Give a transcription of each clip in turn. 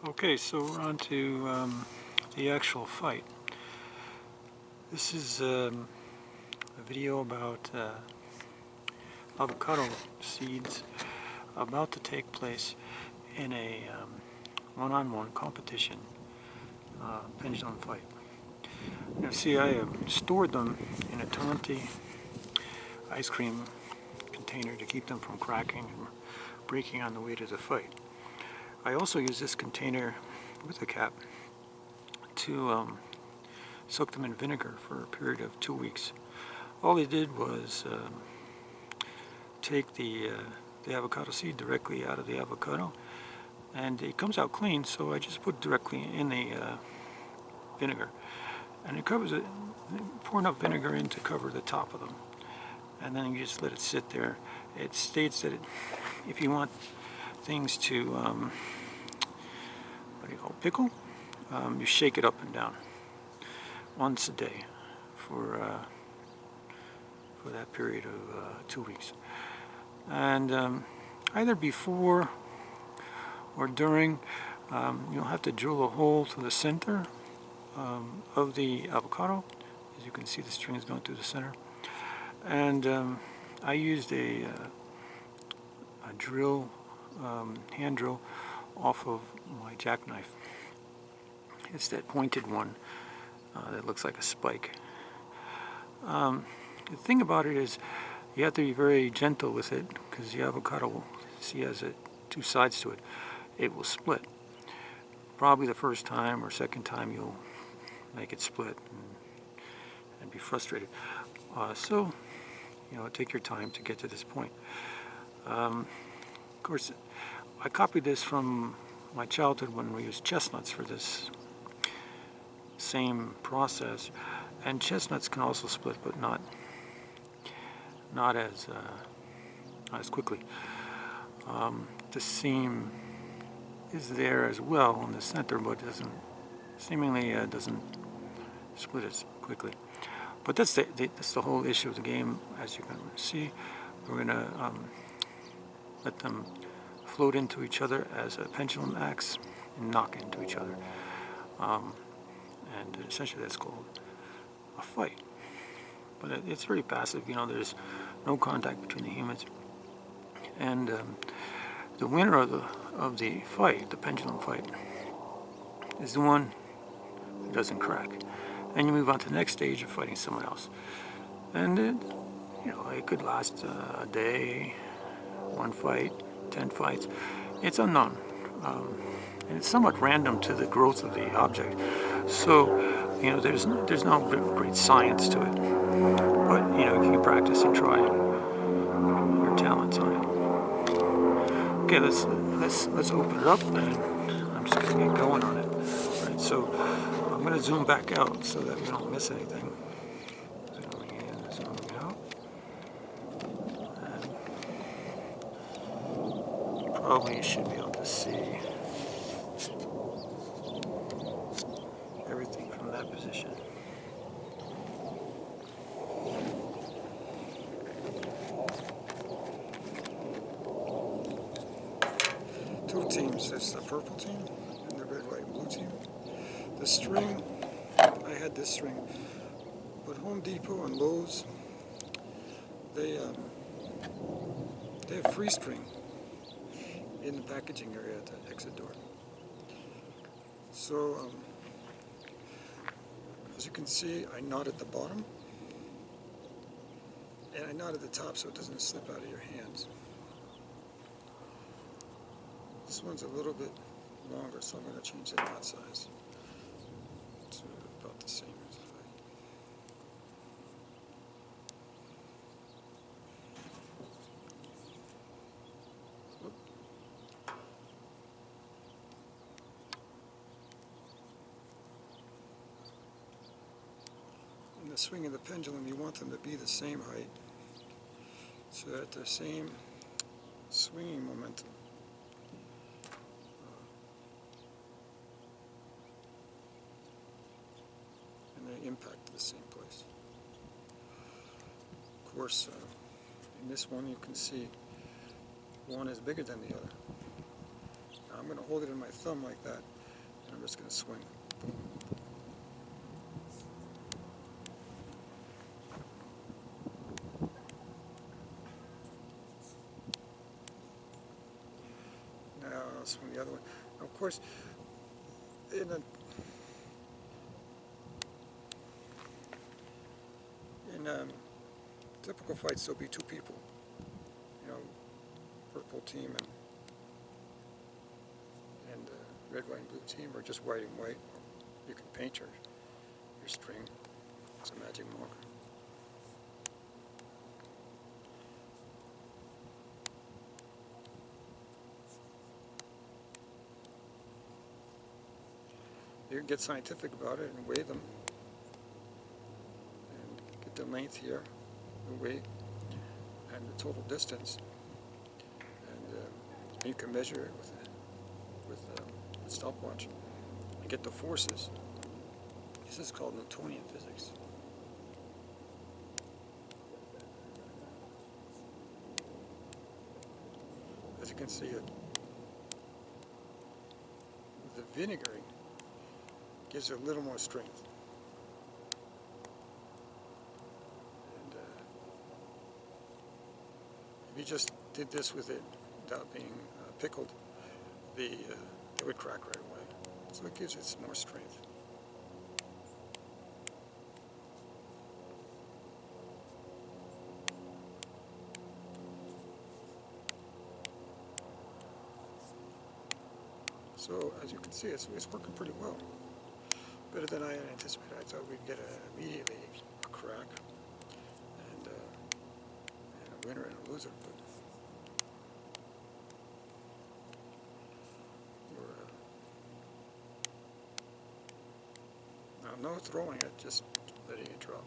Okay, so we're on to the actual fight. This is a video about avocado seeds about to take place in a one-on-one competition pendulum fight. Now see, I have stored them in a Tonti ice cream container to keep them from cracking and breaking on the way to the fight. I also use this container with a cap to soak them in vinegar for a period of 2 weeks. All I did was take the avocado seed directly out of the avocado, and it comes out clean, so I just put it directly in the vinegar, and it covers it. Pour enough vinegar in to cover the top of them, and then you just let it sit there. It states that if you want things to pickle, you shake it up and down once a day for that period of 2 weeks. And either before or during, you'll have to drill a hole to the center of the avocado. As you can see, the string is going through the center. And I used a drill, hand drill, off of my jackknife. It's that pointed one that looks like a spike. The thing about it is you have to be very gentle with it, because the avocado, see, has two sides to it. It will split. Probably the first time or second time you'll make it split and be frustrated. So, take your time to get to this point. Of course, I copied this from my childhood when we used chestnuts for this same process, and chestnuts can also split, but not as quickly. The seam is there as well in the center, but seemingly doesn't split as quickly. But that's the whole issue of the game. As you can see, we're going to let them float into each other as a pendulum acts and knock into each other. And essentially that's called a fight. But it's very passive, there's no contact between the humans. And the winner of the fight, the pendulum fight, is the one who doesn't crack. And you move on to the next stage of fighting someone else. And it could last a day, one fight, 10 fights. It's unknown. And it's somewhat random to the growth of the object. So, there's no great science to it. But, you can practice and try your talents on it. Okay, let's open it up, and I'm just going to get going on it. All right, so I'm going to zoom back out so that we don't miss anything. Zooming in, zooming out. And probably you should be able to see everything from that position. Two teams. There's the purple team and the red, white, blue team. The string, I had this string, but Home Depot and Lowe's, they have free string in the packaging area at the exit door. So, as you can see, I knot at the bottom, and I knot at the top so it doesn't slip out of your hands. This one's a little bit longer, so I'm going to change the knot size to about the same as if in the swing of the pendulum, you want them to be the same height, so that the same swinging momentum and they impact the same place. Of course, in this one you can see one is bigger than the other. I'm going to hold it in my thumb like that, and I'm just going to swing. Now I'll swing the other one. Now, of course, in typical fights, there'll be two people, you know, purple team and red, white, and blue team, or just white and white. You can paint your string. It's a magic marker. You can get scientific about it and weigh them, and get the length here, the weight, and the total distance, and you can measure it with a stopwatch and get the forces. This is called Newtonian physics. As you can see, the vinegaring gives it a little more strength. And if you just did this with it without being pickled, it would crack right away. So it gives it more strength. So as you can see, it's working pretty well. Better than I had anticipated. I thought we'd get immediately a crack and a winner and a loser, but we're no throwing it, just letting it drop.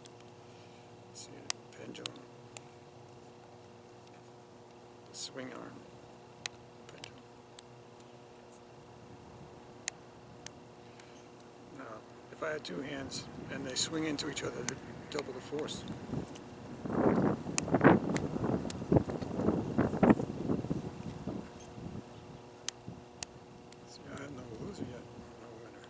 See the pendulum, the swing arm. If I had two hands and they swing into each other, they'd double the force. See, I have no loser yet, no winner.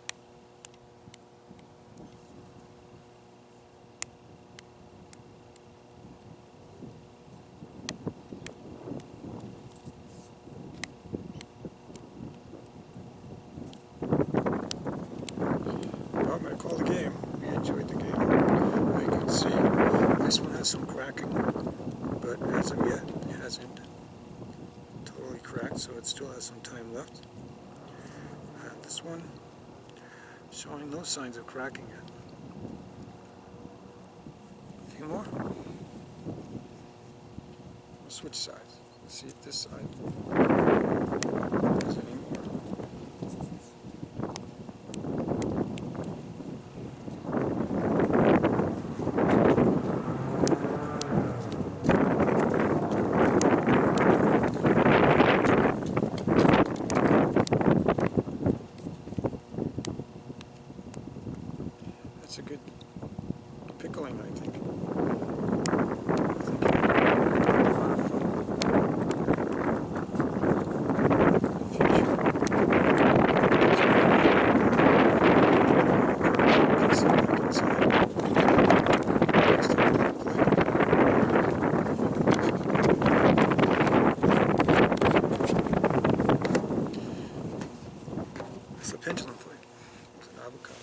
I'm going to call the game. We enjoyed the game. You can see this one has some cracking, but as of yet it hasn't totally cracked, so it still has some time left. This one showing no signs of cracking yet. A few more. We'll switch sides. Let's see if this side has any more. That's a good pickling, I think. It's a pendulum fight. It's an avocado.